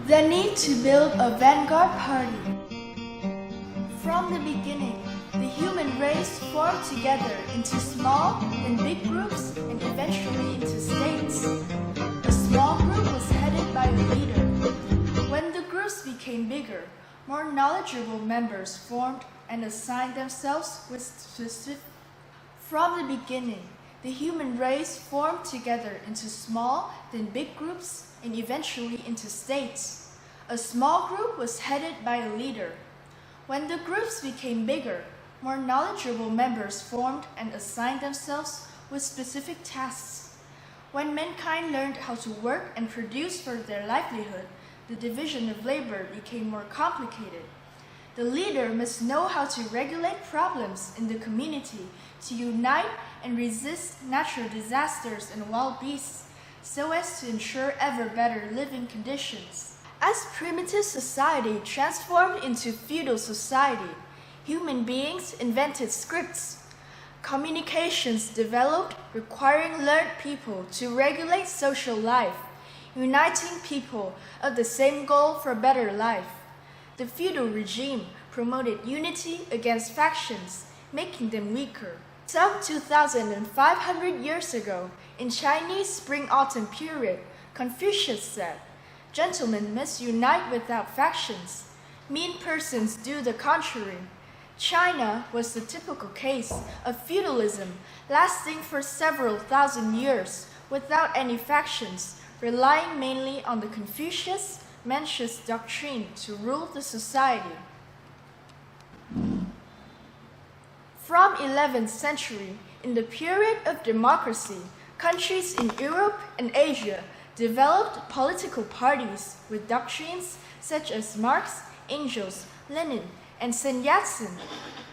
The need to build a vanguard party. From the beginning, the human race formed together into small and big groups and eventually into states. A small group was headed by a leader. When the groups became bigger, more knowledgeable members formed and assigned themselves with specific. From the beginning, the human race formed together into small, then big groups, and eventually into states. A small group was headed by a leader. When the groups became bigger, more knowledgeable members formed and assigned themselves with specific tasks. When mankind learned how to work and produce for their livelihood, the division of labor became more complicated. The leader must know how to regulate problems in the community, to unite and resist natural disasters and wild beasts, so as to ensure ever better living conditions. As primitive society transformed into feudal society, human beings invented scripts. Communications developed, requiring learned people to regulate social life, uniting people of the same goal for a better life. The feudal regime promoted unity against factions, making them weaker. Some 2,500 years ago, in Chinese spring-autumn period, Confucius said, "Gentlemen must unite without factions. Mean persons do the contrary." China was the typical case of feudalism lasting for several thousand years without any factions, relying mainly on the Confucius-Mencius doctrine to rule the society. From 11th century, in the period of democracy, countries in Europe and Asia developed political parties with doctrines such as Marx, Engels, Lenin, and Sun Yat-sen.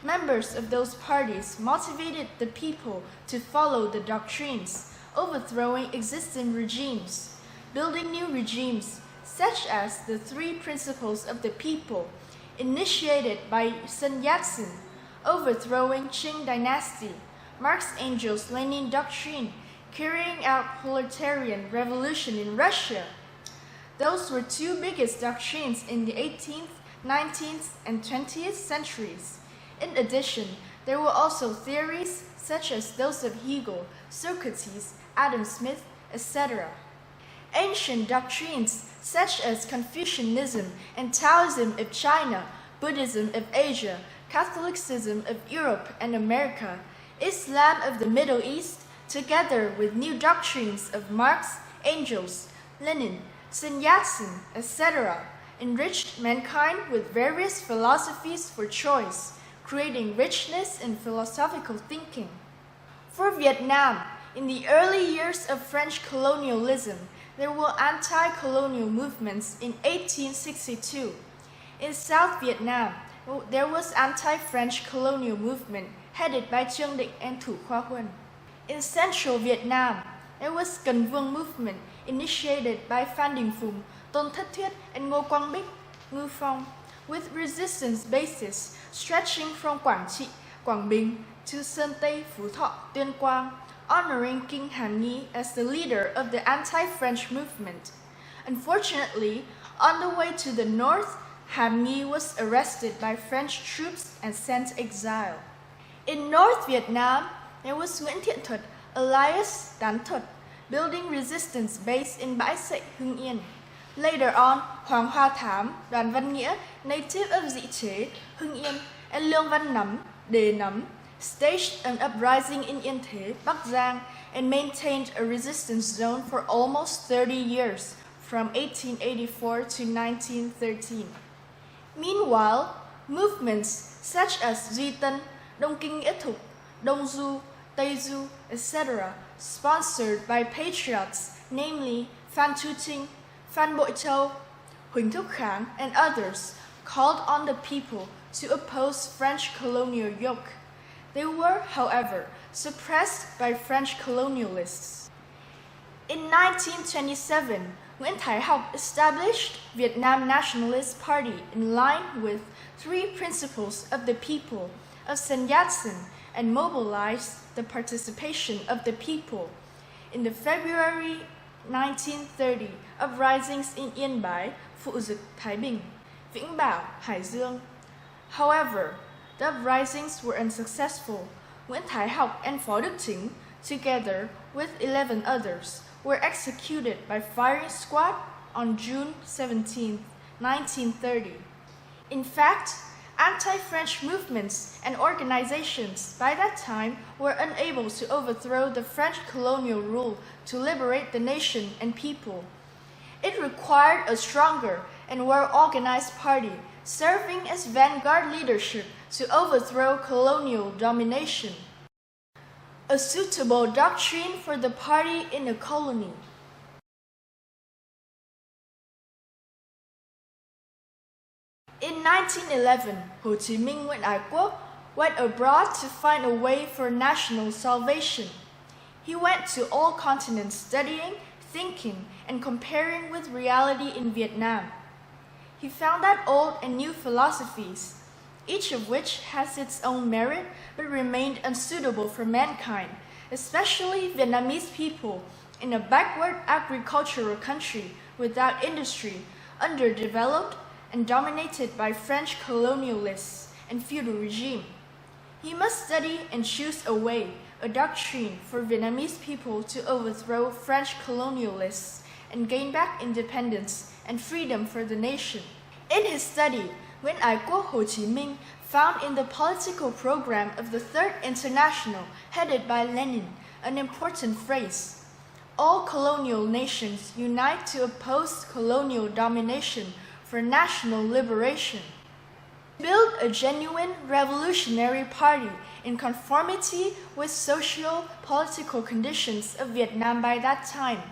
Members of those parties motivated the people to follow the doctrines, overthrowing existing regimes, building new regimes, such as the Three Principles of the People, initiated by Sun Yat-sen, overthrowing Qing dynasty, Marx-Engels-Lenin doctrine, carrying out proletarian revolution in Russia. Those were two biggest doctrines in the 18th, 19th, and 20th centuries. In addition, there were also theories such as those of Hegel, Socrates, Adam Smith, etc. Ancient doctrines such as Confucianism and Taoism of China, Buddhism of Asia, Catholicism of Europe and America, Islam of the Middle East, together with new doctrines of Marx, Engels, Lenin, Sun Yat-sen, etc., enriched mankind with various philosophies for choice, creating richness in philosophical thinking. For Vietnam, in the early years of French colonialism, there were anti-colonial movements in 1862. In South Vietnam, there was anti-French colonial movement headed by Trương Định and Thủ Khoa Huân. In Central Vietnam, there was Cần Vương movement initiated by Phan Đình Phùng, Tôn Thất Thuyết, and Ngô Quang Bích, Ngư Phong, with resistance bases stretching from Quảng Trị, Quảng Bình to Sơn Tây, Phú Thọ, Tuyên Quang, honoring King Hàm Nghi as the leader of the anti-French movement. Unfortunately, on the way to the north, Hàm Nghi was arrested by French troops and sent exile. In North Vietnam, there was Nguyễn Thiện Thuật, alias Tán Thuật, building resistance base in Bãi Sậy, Hưng Yên. Later on, Hoàng Hoa Thám, Đoàn Văn Nghĩa, native of Dị Chế, Hưng Yên, and Lương Văn Nắm, Đề Nắm, staged an uprising in Yên Thế, Bắc Giang, and maintained a resistance zone for almost 30 years, from 1884 to 1913. Meanwhile, movements such as Duy Tân, Đông Kinh Nghĩa Thục, Đông Du, Tây Du, etc., sponsored by patriots, namely Phan Chu Trinh, Phan Bội Châu, Huỳnh Thúc Kháng, and others, called on the people to oppose French colonial yoke. They were, however, suppressed by French colonialists. In 1927, Nguyễn Thái Học established Vietnam Nationalist Party in line with Three Principles of the People of Sun Yat-sen and mobilized the participation of the people. In the February 1930, uprisings in Yên Bái, Phụ Dực, Thái Bình, Vĩnh Bảo, Hải Dương. However, the uprisings were unsuccessful. Nguyễn Thái Học and Phó Đức Chính, together with 11 others, were executed by firing squad on June 17, 1930. In fact, anti-French movements and organizations by that time were unable to overthrow the French colonial rule to liberate the nation and people. It required a stronger and well-organized party serving as vanguard leadership to overthrow colonial domination. A suitable doctrine for the party in a colony. In 1911, Hồ Chí Minh Nguyễn Ái Quốc went abroad to find a way for national salvation. He went to all continents studying, thinking, and comparing with reality in Vietnam. He found that old and new philosophies, each of which has its own merit but remained unsuitable for mankind, especially Vietnamese people in a backward agricultural country without industry, underdeveloped, and dominated by French colonialists and feudal regime. He must study and choose a way, a doctrine for Vietnamese people to overthrow French colonialists and gain back independence and freedom for the nation. In his study, Nguyễn Ái Quốc Hồ Chí Minh found in the political program of the Third International headed by Lenin an important phrase: all colonial nations unite to oppose colonial domination for national liberation. Build a genuine revolutionary party in conformity with social-political conditions of Vietnam by that time.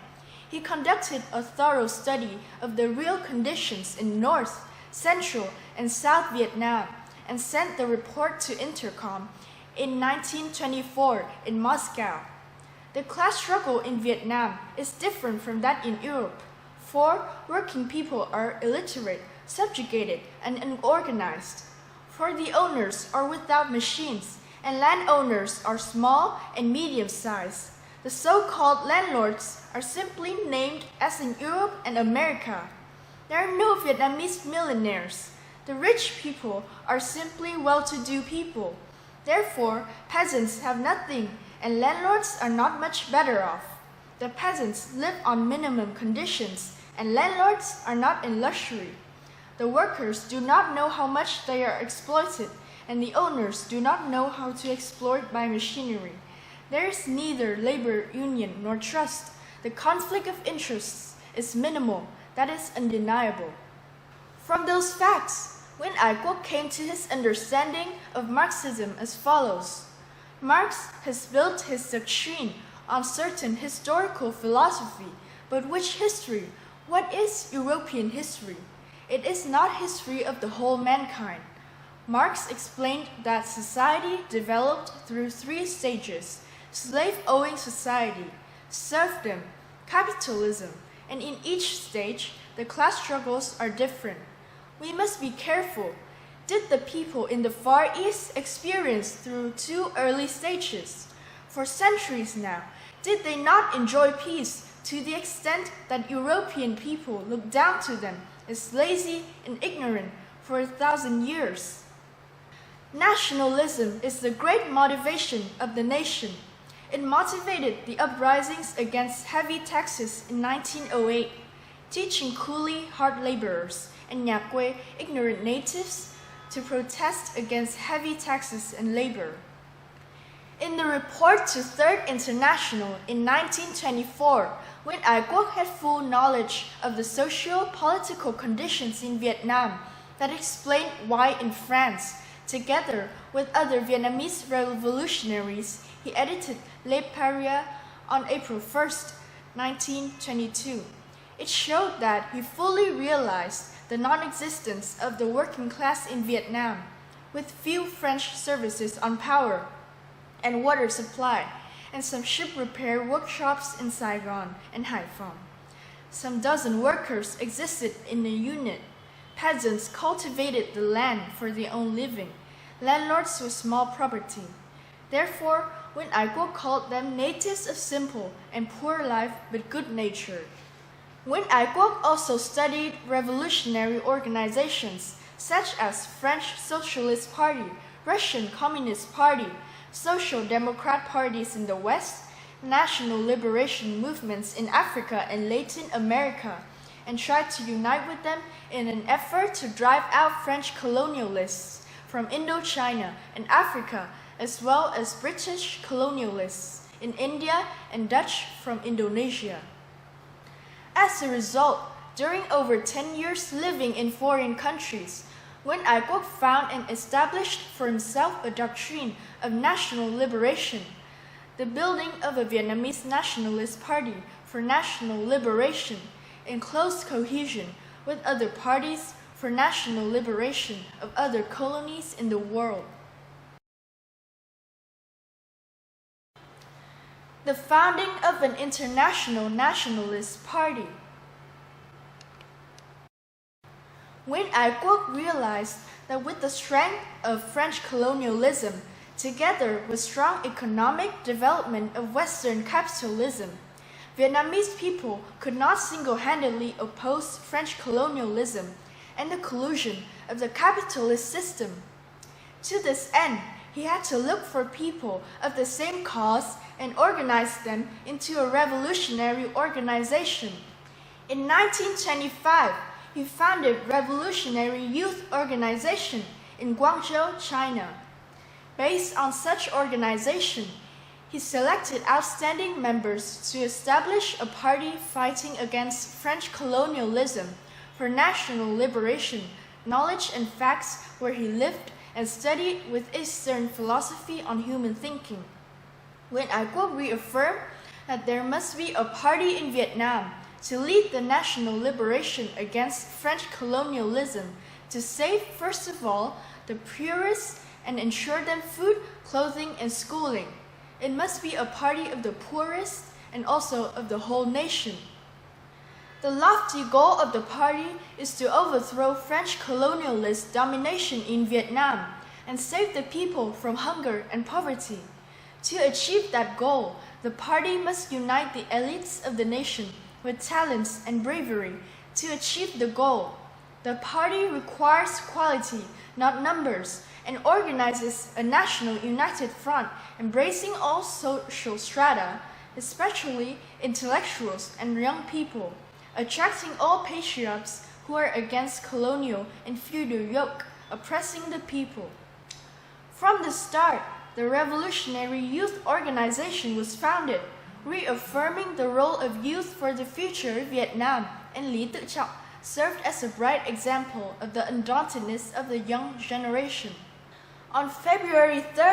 He conducted a thorough study of the real conditions in North, Central, and South Vietnam and sent the report to Intercom in 1924 in Moscow. The class struggle in Vietnam is different from that in Europe, for working people are illiterate, subjugated, and unorganized. For the owners are without machines, and landowners are small and medium-sized. The so-called landlords are simply named as in Europe and America. There are no Vietnamese millionaires. The rich people are simply well-to-do people. Therefore, peasants have nothing, and landlords are not much better off. The peasants live on minimum conditions, and landlords are not in luxury. The workers do not know how much they are exploited, and the owners do not know how to exploit by machinery. There is neither labor union nor trust. The conflict of interests is minimal, that is undeniable. From those facts, Nguyễn Ái Quốc came to his understanding of Marxism as follows. Marx has built his doctrine on certain historical philosophy, but which history? What is European history? It is not history of the whole mankind. Marx explained that society developed through three stages: slave-owning society, serfdom, capitalism, and in each stage, the class struggles are different. We must be careful. Did the people in the Far East experience through two early stages? For centuries now, did they not enjoy peace to the extent that European people looked down to them as lazy and ignorant for 1,000 years? Nationalism is the great motivation of the nation. It motivated the uprisings against heavy taxes in 1908, teaching coolie hard laborers and nhà quê ignorant natives to protest against heavy taxes and labor. In the report to Third International in 1924, Nguyễn Ái Quốc had full knowledge of the socio-political conditions in Vietnam that explained why in France, together with other Vietnamese revolutionaries, he edited Les Parias on April 1st, 1922. It showed that he fully realized the non-existence of the working class in Vietnam, with few French services on power and water supply, and some ship repair workshops in Saigon and Haiphong. Some dozen workers existed in the unit. Peasants cultivated the land for their own living, landlords with small property. Therefore, Nguyễn Ái Quốc called them natives of simple and poor life but good nature. Nguyễn Ái Quốc also studied revolutionary organizations such as French Socialist Party, Russian Communist Party, Social Democrat parties in the West, national liberation movements in Africa and Latin America, and tried to unite with them in an effort to drive out French colonialists from Indochina and Africa, as well as British colonialists in India and Dutch from Indonesia. As a result, during over 10 years living in foreign countries, Nguyễn Ái Quốc found and established for himself a doctrine of national liberation, the building of a Vietnamese nationalist party for national liberation in close cohesion with other parties for national liberation of other colonies in the world. The founding of an international nationalist party. Nguyễn Ái Quốc realized that with the strength of French colonialism, together with strong economic development of Western capitalism, Vietnamese people could not single-handedly oppose French colonialism and the collusion of the capitalist system. To this end, he had to look for people of the same cause and organize them into a revolutionary organization. In 1925, he founded Revolutionary Youth Organization in Guangzhou, China. Based on such organization, he selected outstanding members to establish a party fighting against French colonialism for national liberation, knowledge and facts, where he lived and studied with Eastern philosophy on human thinking. Nguyễn Ái Quốc reaffirmed that there must be a party in Vietnam to lead the national liberation against French colonialism, to save, first of all, the poorest and ensure them food, clothing, and schooling. It must be a party of the poorest and also of the whole nation. The lofty goal of the party is to overthrow French colonialist domination in Vietnam and save the people from hunger and poverty. To achieve that goal, the party must unite the elites of the nation with talents and bravery to achieve the goal. The party requires quality, not numbers, and organizes a national united front embracing all social strata, especially intellectuals and young people, attracting all patriots who are against colonial and feudal yoke oppressing the people. From the start, the Revolutionary Youth Organization was founded, reaffirming the role of youth for the future Vietnam, and Lý Tự Trọng served as a bright example of the undauntedness of the young generation. On February 3,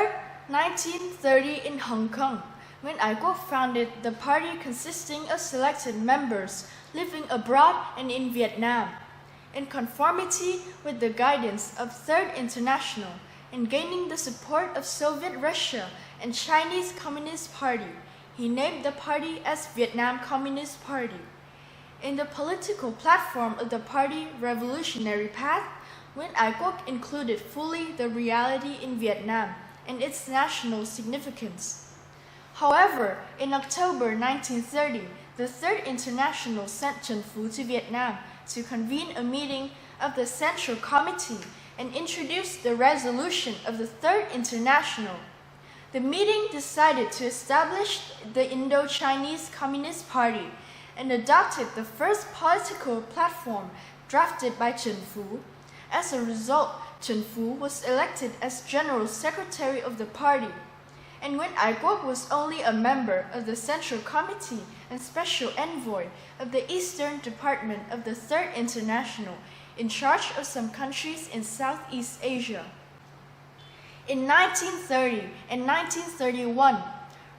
1930 in Hong Kong, Nguyễn Ái Quốc founded the party consisting of selected members living abroad and in Vietnam. In conformity with the guidance of Third International and gaining the support of Soviet Russia and Chinese Communist Party, he named the party as Vietnam Communist Party. In the political platform of the party Revolutionary Path, Nguyễn Ái Quốc included fully the reality in Vietnam and its national significance. However, in October 1930, the Third International sent Trần Phú to Vietnam to convene a meeting of the Central Committee and introduce the resolution of the Third International. The meeting decided to establish the Indo-Chinese Communist Party and adopted the first political platform drafted by Trần Phú. As a result, Trần Phú was elected as General Secretary of the party, and Nguyễn Ái Quốc was only a member of the Central Committee and Special Envoy of the Eastern Department of the Third International, in charge of some countries in Southeast Asia. In 1930 and 1931,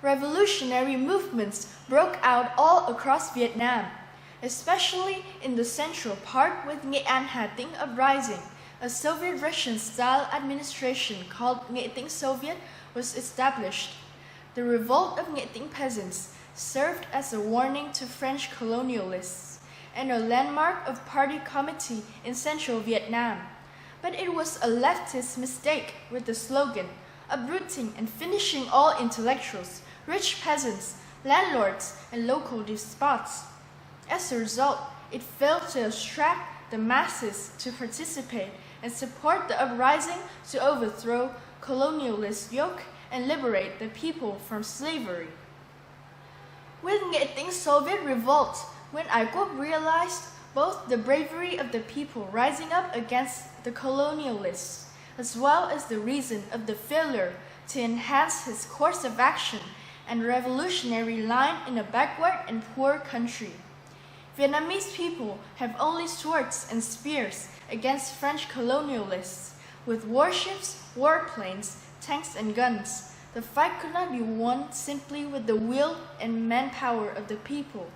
revolutionary movements broke out all across Vietnam, especially in the central part with Nghệ An Hà Tĩnh uprising. A Soviet Russian-style administration called Nghệ Tĩnh Soviet was established. The revolt of Nghệ Tĩnh peasants served as a warning to French colonialists and a landmark of party committee in central Vietnam. But it was a leftist mistake with the slogan, uprooting and finishing all intellectuals, rich peasants, landlords, and local despots. As a result, it failed to attract the masses to participate and support the uprising to overthrow colonialist yoke and liberate the people from slavery. With Nghệ Tĩnh Soviet revolt, when Ái Quốc realized both the bravery of the people rising up against the colonialists, as well as the reason of the failure to enhance his course of action and revolutionary line in a backward and poor country. Vietnamese people have only swords and spears against French colonialists. With warships, warplanes, tanks, and guns, the fight could not be won simply with the will and manpower of the people.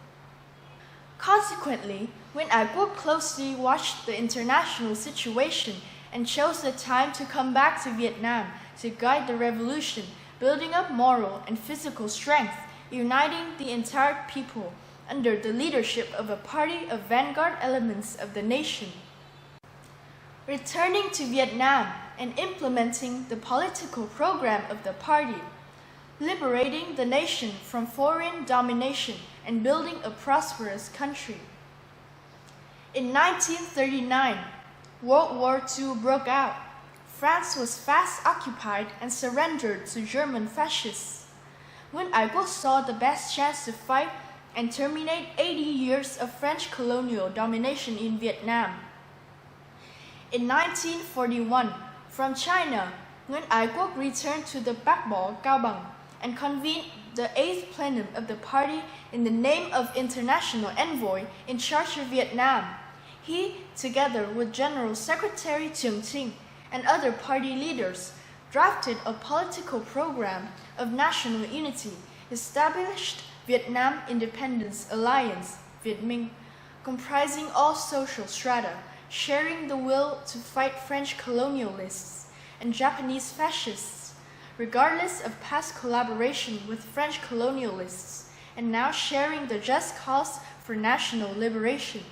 Consequently, when Ái Quốc closely watched the international situation and chose the time to come back to Vietnam to guide the revolution, building up moral and physical strength, uniting the entire people under the leadership of a party of vanguard elements of the nation. Returning to Vietnam and implementing the political program of the party, liberating the nation from foreign domination and building a prosperous country. In 1939, World War II broke out. France was fast occupied and surrendered to German fascists. When Ái Quốc saw the best chance to fight and terminate 80 years of French colonial domination in Vietnam. In 1941, from China, Nguyễn Ái Quốc returned to the Bắc Bộ, Cao Bằng, and convened the 8th plenum of the party in the name of international envoy in charge of Vietnam. He, together with General Secretary Trường Trinh and other party leaders, drafted a political program of national unity, established Vietnam Independence Alliance, Việt Minh, comprising all social strata, sharing the will to fight French colonialists and Japanese fascists, regardless of past collaboration with French colonialists, and now sharing the just cause for national liberation.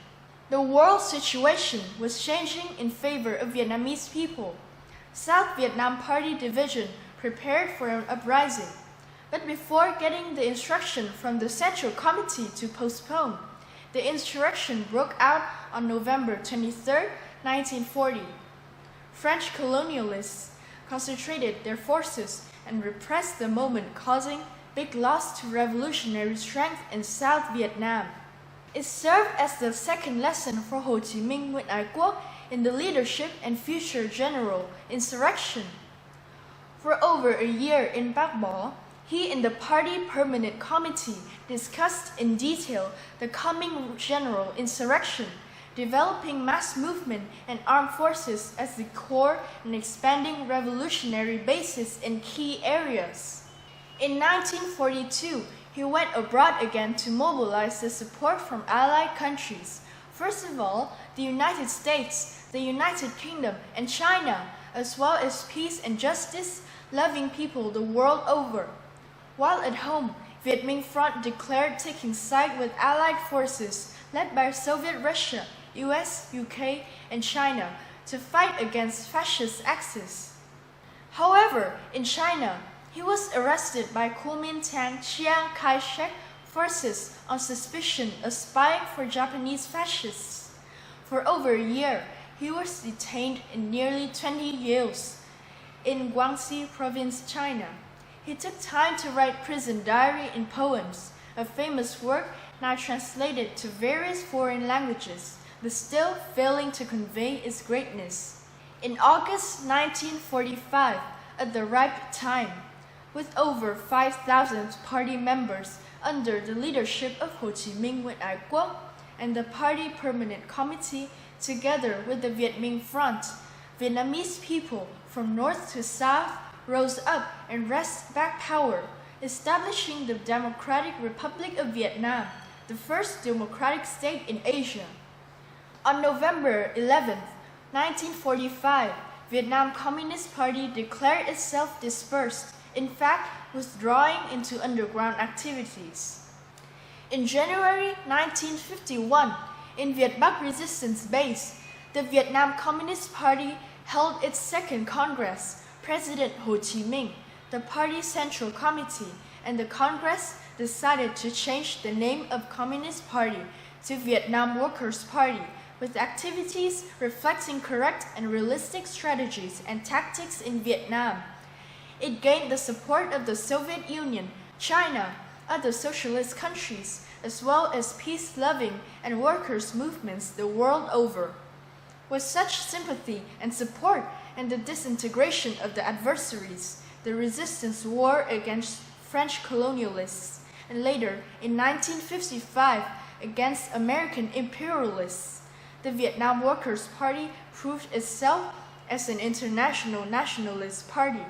The world situation was changing in favor of Vietnamese people. South Vietnam Party Division prepared for an uprising, but before getting the instruction from the Central Committee to postpone, the insurrection broke out on November 23, 1940. French colonialists concentrated their forces and repressed the movement, causing big loss to revolutionary strength in South Vietnam. It served as the second lesson for Hồ Chí Minh Nguyễn Ái Quốc in the leadership and future general insurrection. For over a year in Bắc Bộ, he and the party permanent committee discussed in detail the coming general insurrection, developing mass movement and armed forces as the core and expanding revolutionary bases in key areas. In 1942, he went abroad again to mobilize the support from allied countries. First of all, the United States, the United Kingdom, and China, as well as peace and justice-loving people the world over. While at home, Việt Minh Front declared taking side with allied forces led by Soviet Russia, US, UK, and China to fight against fascist Axis. However, in China, he was arrested by Kuomintang Chiang Kai-shek forces on suspicion of spying for Japanese fascists. For over a year, he was detained in nearly 20 years in Guangxi province, China. He took time to write prison diary and poems, a famous work now translated to various foreign languages, but still failing to convey its greatness. In August 1945, at the ripe time, with over 5,000 party members under the leadership of Hồ Chí Minh Nguyễn Ái Quốc and the party permanent committee, together with the Việt Minh Front, Vietnamese people from north to south rose up and wrested back power, establishing the Democratic Republic of Vietnam, the first democratic state in Asia. On November 11, 1945, Vietnam Communist Party declared itself dispersed, in fact, withdrawing into underground activities. In January 1951, in Việt Bắc Resistance Base, the Vietnam Communist Party held its second Congress, President Ho Chí Minh, the party's Central Committee, and the Congress decided to change the name of Communist Party to Vietnam Workers' Party, with activities reflecting correct and realistic strategies and tactics in Vietnam. It gained the support of the Soviet Union, China, other socialist countries, as well as peace-loving and workers' movements the world over. With such sympathy and support and the disintegration of the adversaries, the resistance war against French colonialists, and later, in 1955, against American imperialists, the Vietnam Workers' Party proved itself as an international nationalist party.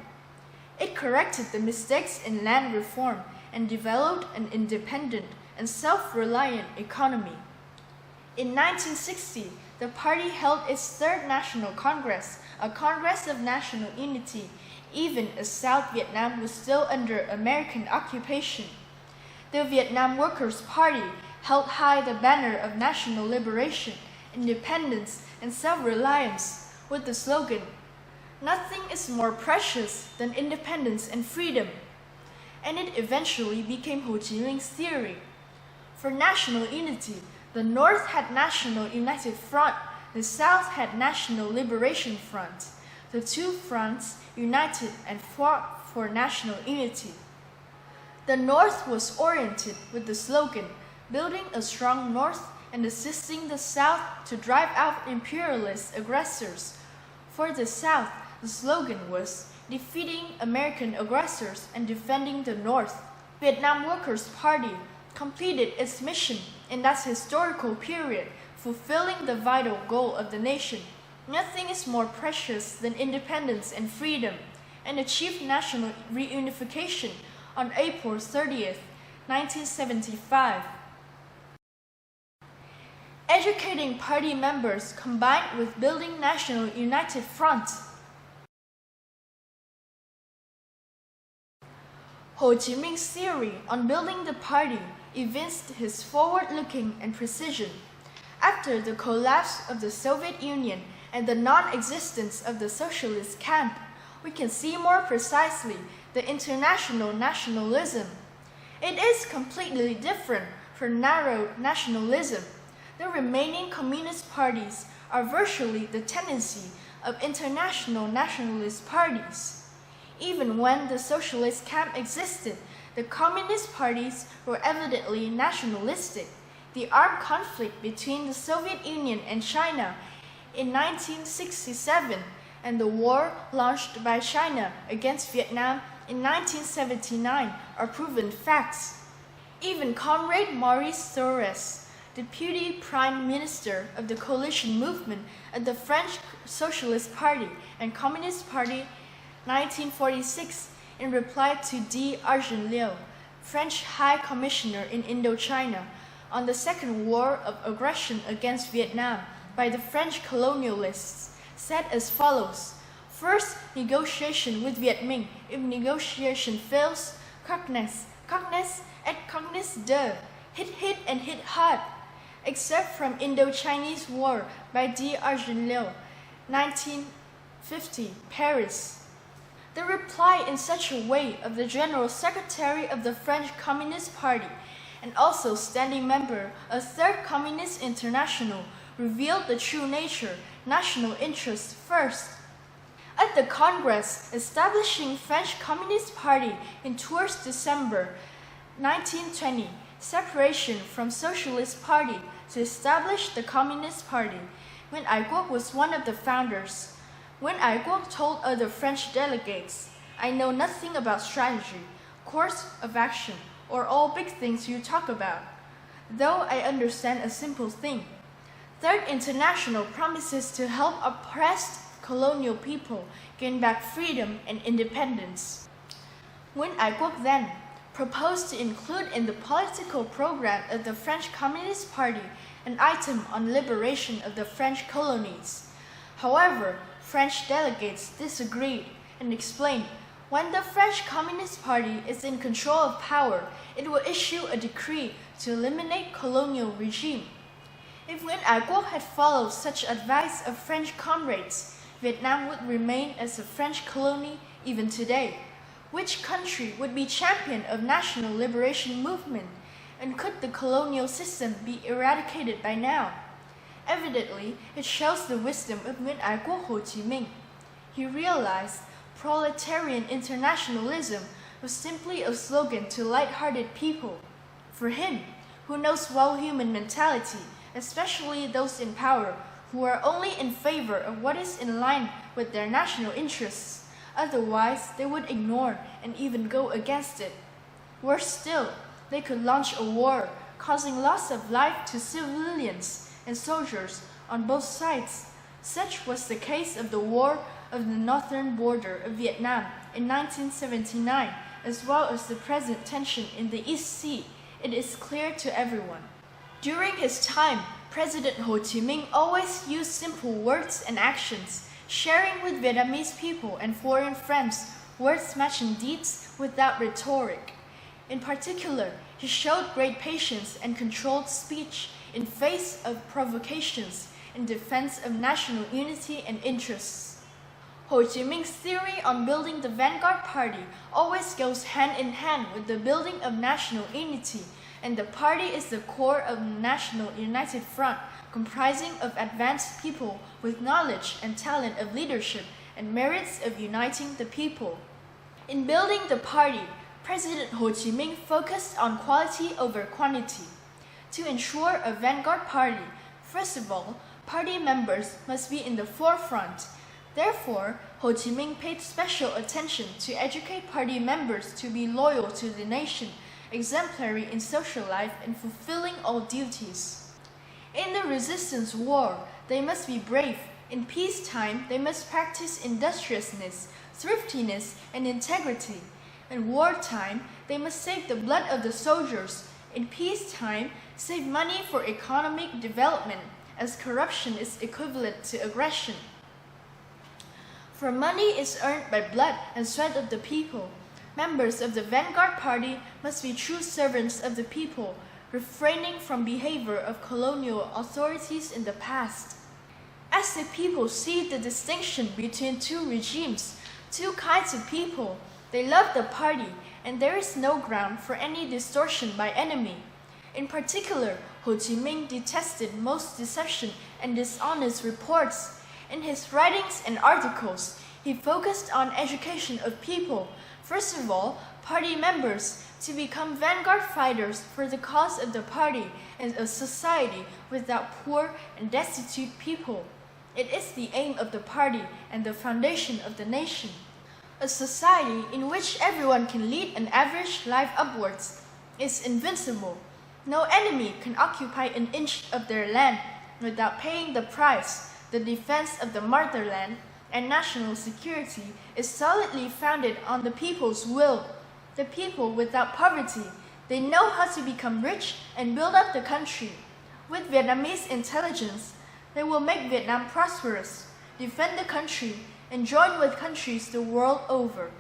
It corrected the mistakes in land reform and developed an independent and self-reliant economy. In 1960, the party held its third National Congress, a Congress of National Unity, even as South Vietnam was still under American occupation. The Vietnam Workers' Party held high the banner of national liberation, independence, and self-reliance with the slogan, "Nothing is more precious than independence and freedom," and it eventually became Ho Chí Minh's theory. For national unity, the North had National United Front, the South had National Liberation Front. The two fronts united and fought for national unity. The North was oriented with the slogan, "Building a strong North and assisting the South to drive out imperialist aggressors." For the South, the slogan was, "Defeating American aggressors and defending the North." Vietnam Workers' Party completed its mission in that historical period, fulfilling the vital goal of the nation, "Nothing is more precious than independence and freedom," and achieved national reunification on April 30th, 1975. Educating party members combined with building National United Front. Ho Chí Minh's theory on building the party evinced his forward-looking and precision. After the collapse of the Soviet Union and the non-existence of the socialist camp, we can see more precisely the international nationalism. It is completely different from narrow nationalism. The remaining communist parties are virtually the tendency of international nationalist parties. Even when the socialist camp existed, the communist parties were evidently nationalistic. The armed conflict between the Soviet Union and China in 1967 and the war launched by China against Vietnam in 1979 are proven facts. Even Comrade Maurice Thorez, Deputy Prime Minister of the coalition movement of the French Socialist Party and Communist Party 1946, in reply to D. Argent Liu, French High Commissioner in Indochina, on the second war of aggression against Vietnam by the French colonialists, said as follows: "First, negotiation with Viet Minh. If negotiation fails, Cognes et Cognes de, hit and hit hard." Except from Indo-Chinese War by D. Argent Liu, 1950, Paris. The reply in such a way of the General Secretary of the French Communist Party and also standing member of Third Communist International revealed the true nature, national interest first. At the Congress establishing French Communist Party in Tours, December 1920, separation from Socialist Party to establish the Communist Party, Nguyễn Ái Quốc was one of the founders. Nguyễn Ái Quốc told other French delegates, "I know nothing about strategy, course of action, or all big things you talk about, though I understand a simple thing. Third International promises to help oppressed colonial people gain back freedom and independence." Nguyễn Ái Quốc then proposed to include in the political program of the French Communist Party an item on liberation of the French colonies. However, French delegates disagreed and explained, when the French Communist Party is in control of power, it will issue a decree to eliminate colonial regime. If Nguyễn Ái Quốc had followed such advice of French comrades, Vietnam would remain as a French colony even today? Which country would be champion of national liberation movement? And could the colonial system be eradicated by now? Evidently, it shows the wisdom of Nguyễn Ái Quốc Hồ Chí Minh. He realized proletarian internationalism was simply a slogan to light-hearted people. For him, who knows well human mentality, especially those in power, who are only in favor of what is in line with their national interests, otherwise they would ignore and even go against it. Worse still, they could launch a war, causing loss of life to civilians and soldiers on both sides. Such was the case of the War of the Northern Border of Vietnam in 1979, as well as the present tension in the East Sea. It is clear to everyone. During his time, President Hồ Chí Minh always used simple words and actions, sharing with Vietnamese people and foreign friends words matching deeds without rhetoric. In particular, he showed great patience and controlled speech in face of provocations in defense of national unity and interests. Ho Chi Minh's theory on building the vanguard party always goes hand in hand with the building of national unity, and the party is the core of the National United Front, comprising of advanced people with knowledge and talent of leadership and merits of uniting the people. In building the party, President Ho Chi Minh focused on quality over quantity. To ensure a vanguard party, first of all, party members must be in the forefront. Therefore, Ho Chi Minh paid special attention to educate party members to be loyal to the nation, exemplary in social life, and fulfilling all duties. In the resistance war, they must be brave. In peacetime, they must practice industriousness, thriftiness, and integrity. In wartime, they must save the blood of the soldiers. In peacetime, save money for economic development, as corruption is equivalent to aggression. For money is earned by blood and sweat of the people. Members of the vanguard party must be true servants of the people, refraining from behavior of colonial authorities in the past. As the people see the distinction between two regimes, two kinds of people, they love the party, and there is no ground for any distortion by enemy. In particular, Ho Chi Minh detested most deception and dishonest reports. In his writings and articles, he focused on education of people, first of all, party members, to become vanguard fighters for the cause of the party and a society without poor and destitute people. It is the aim of the party and the foundation of the nation. A society in which everyone can lead an average life upwards is invincible. No enemy can occupy an inch of their land without paying the price. The defense of the motherland and national security is solidly founded on the people's will. The people without poverty, they know how to become rich and build up the country. With Vietnamese intelligence, they will make Vietnam prosperous, defend the country, and join with countries the world over.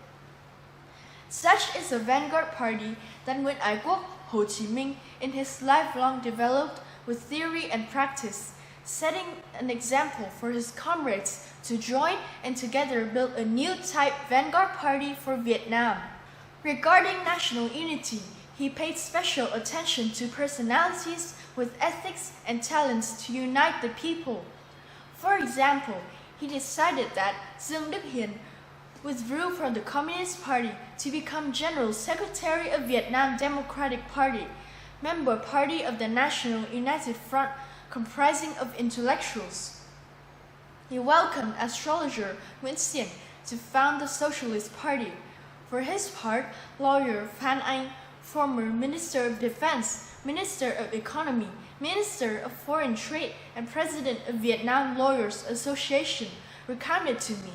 Such is the vanguard party that Nguyễn Ái Quốc Hồ Chí Minh in his lifelong developed with theory and practice, setting an example for his comrades to join and together build a new type vanguard party for Vietnam. Regarding national unity, he paid special attention to personalities with ethics and talents to unite the people. For example, he decided that Dương Đức Hiền withdrew from the Communist Party to become General Secretary of Vietnam Democratic Party, member party of the National United Front comprising of intellectuals. He welcomed astrologer Nguyễn Xiển to found the Socialist Party. For his part, lawyer Phan Anh, former Minister of Defense, Minister of Economy, Minister of Foreign Trade, and President of Vietnam Lawyers Association, recounted to me.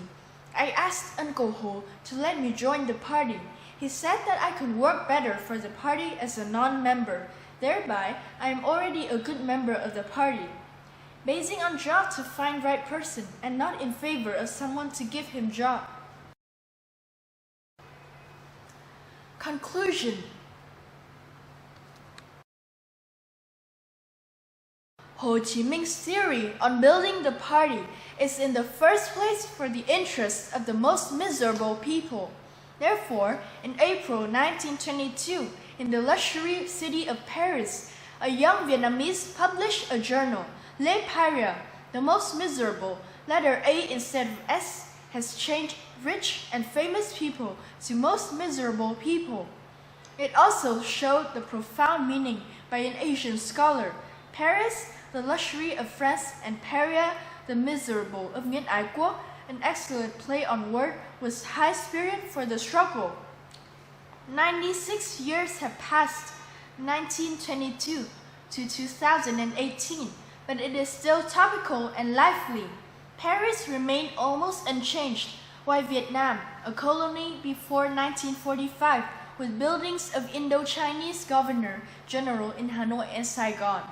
I asked Uncle Ho to let me join the party. He said that I could work better for the party as a non-member. Thereby, I am already a good member of the party. Basing on job to find right person and not in favor of someone to give him job. Conclusion. Ho Chí Minh's theory on building the party is in the first place for the interests of the most miserable people. Therefore, in April 1922, in the luxury city of Paris, a young Vietnamese published a journal, Les Parias, the most miserable, letter A instead of S, has changed rich and famous people to most miserable people. It also showed the profound meaning by an Asian scholar. Paris, the luxury of France, and Paria, the miserable of Nguyễn Ái Quốc, an excellent play on word, was high spirit for the struggle. 96 years have passed, 1922 to 2018, but it is still topical and lively. Paris remained almost unchanged, while Vietnam, a colony before 1945, with buildings of Indo-Chinese Governor-General in Hanoi and Saigon.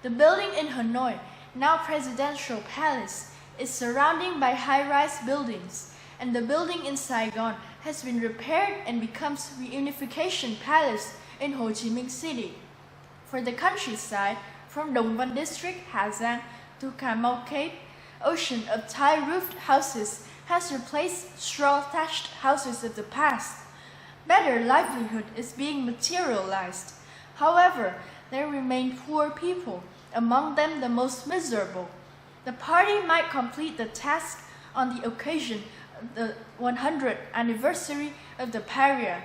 The building in Hanoi, now Presidential Palace, is surrounded by high-rise buildings, and the building in Saigon has been repaired and becomes Reunification Palace in Ho Chí Minh City. For the countryside, from Dong Văn District, Hà Giang, to Cà Mau Cape, ocean of tile-roofed houses has replaced straw thatched houses of the past. Better livelihood is being materialized. However, there remain poor people, among them the most miserable. The party might complete the task on the occasion of the 100th anniversary of the Paria,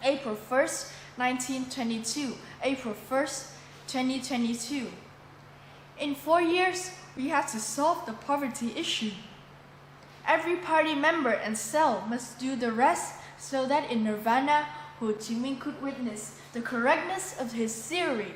April 1st, 1922, April 1st, 2022. In 4 years, we have to solve the poverty issue. Every party member and cell must do the rest so that in Nirvana, Ho Chí Minh could witness the correctness of his theory.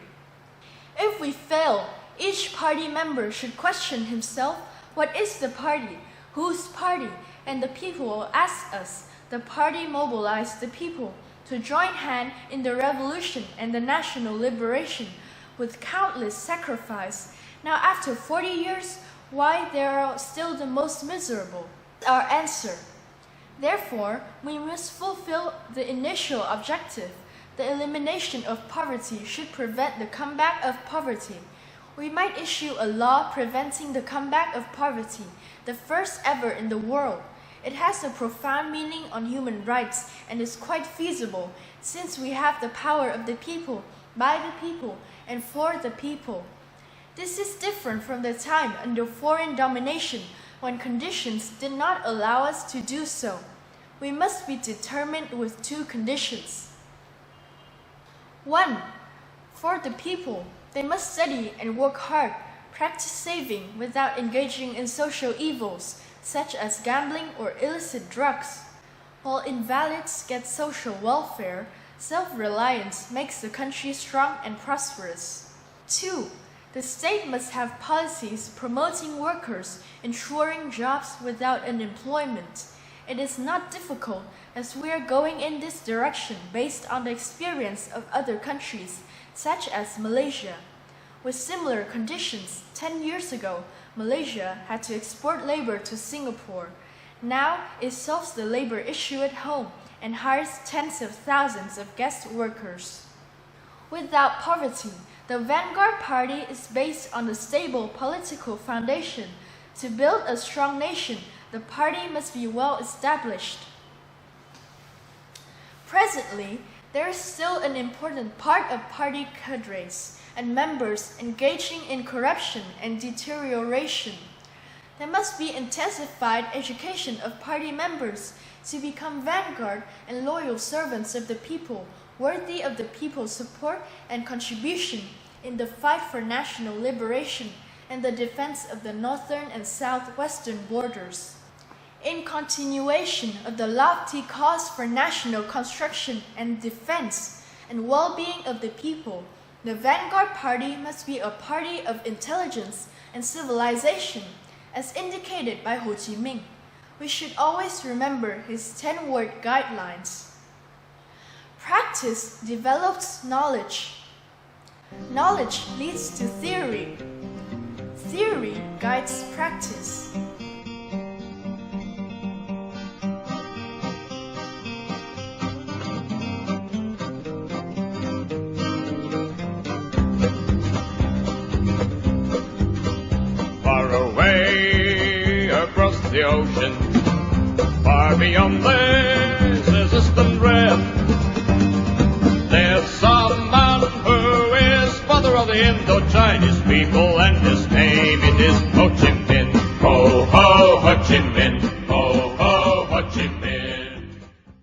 If we fail, each party member should question himself, what is the party, whose party, and the people will ask us. The party mobilized the people to join hand in the revolution and the national liberation with countless sacrifice. Now after 40 years, why they are still the most miserable? Our answer. Therefore, we must fulfill the initial objective. The elimination of poverty should prevent the comeback of poverty. We might issue a law preventing the comeback of poverty, the first ever in the world. It has a profound meaning on human rights and is quite feasible, since we have the power of the people, by the people, and for the people. This is different from the time under foreign domination, when conditions did not allow us to do so. We must be determined with two conditions. 1. For the people, they must study and work hard, practice saving without engaging in social evils, such as gambling or illicit drugs. While invalids get social welfare, self-reliance makes the country strong and prosperous. 2. The state must have policies promoting workers, ensuring jobs without unemployment. It is not difficult, as we are going in this direction based on the experience of other countries, such as Malaysia. With similar conditions, 10 years ago, Malaysia had to export labor to Singapore. Now it solves the labor issue at home and hires tens of thousands of guest workers. Without poverty, the vanguard party is based on a stable political foundation. To build a strong nation, the party must be well established. Presently, there is still an important part of party cadres and members engaging in corruption and deterioration. There must be intensified education of party members to become vanguard and loyal servants of the people, worthy of the people's support and contribution in the fight for national liberation and the defense of the northern and southwestern borders. In continuation of the lofty cause for national construction and defense and well-being of the people, the vanguard party must be a party of intelligence and civilization, as indicated by Ho Chí Minh. We should always remember his 10-word guidelines. Practice develops knowledge. Knowledge leads to theory. Theory guides practice. the ocean. Far beyond there's a distant rim. There's some man who is father of the Indo-Chinese people, and his name it is Ho Chi Minh. Ho, ho, Ho Chi Minh.